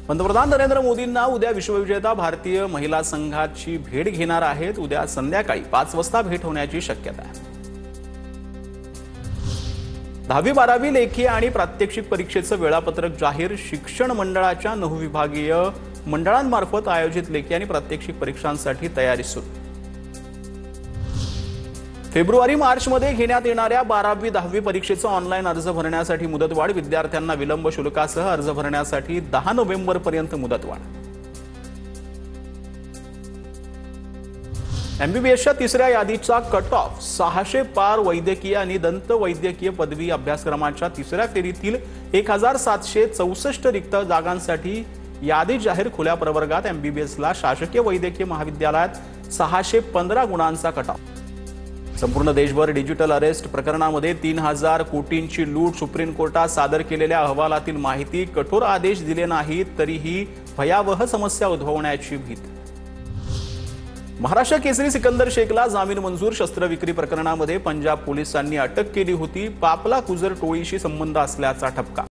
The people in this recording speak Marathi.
पंतप्रधान नरेंद्र मोदींना उद्या विश्वविजेता भारतीय महिला संघाची भेट घेणार आहेत। उद्या संध्याकाळी 5 वाजता भेट होण्याची शक्यता आहे। 10वी-12वी लेखी आणि प्रात्यक्षिक परीक्षेचं वेळापत्रक जाहीर। शिक्षण मंडळाच्या 9 विभागीय मंडळांमार्फत आयोजित लेखी आणि प्रात्यक्षिक परीक्षांसाठी तयारी सुरू। फेब्रुवारी-मार्च मध्ये घेण्यात येणाऱ्या 12वी-10वी परीक्षेचा ऑनलाईन अर्ज भरण्यासाठी मुदतवाढ। विद्यार्थ्यांना विलंब शुल्कासह अर्ज भरण्यासाठी 10 नोव्हेंबर पर्यंत मुदतवाढ। एमबीबीएसच्या 3ऱ्या यादीचा कट ऑफ 600 पार। वैद्यकीय आणि दंत वैद्यकीय पदवी अभ्यासक्रमाच्या 3ऱ्या फेरीतील 1764 रिक्त जागांसाठी यादी जाहीर। खुल्या प्रवर्गात एमबीबीएसला शासकीय वैद्यकीय महाविद्यालयात 615 गुणांचा कट ऑफ। संपूर्ण देशभर डिजिटल अरेस्ट प्रकरणामध्ये 3000 कोटींची लूट। सुप्रीम कोर्टात सादर केलेल्या अहवालातील माहिती। कठोर आदेश दिले नाहीत तरीही भयावह समस्या उद्भवण्याची भीती। महाराष्ट्र केसरी सिकंदर शेखला जामीन मंजूर। शस्त्रविक्री प्रकरणामध्ये पंजाब पोलिसांनी अटक केली होती। पापला कुजर टोळीशी संबंध असल्याचा ठपका।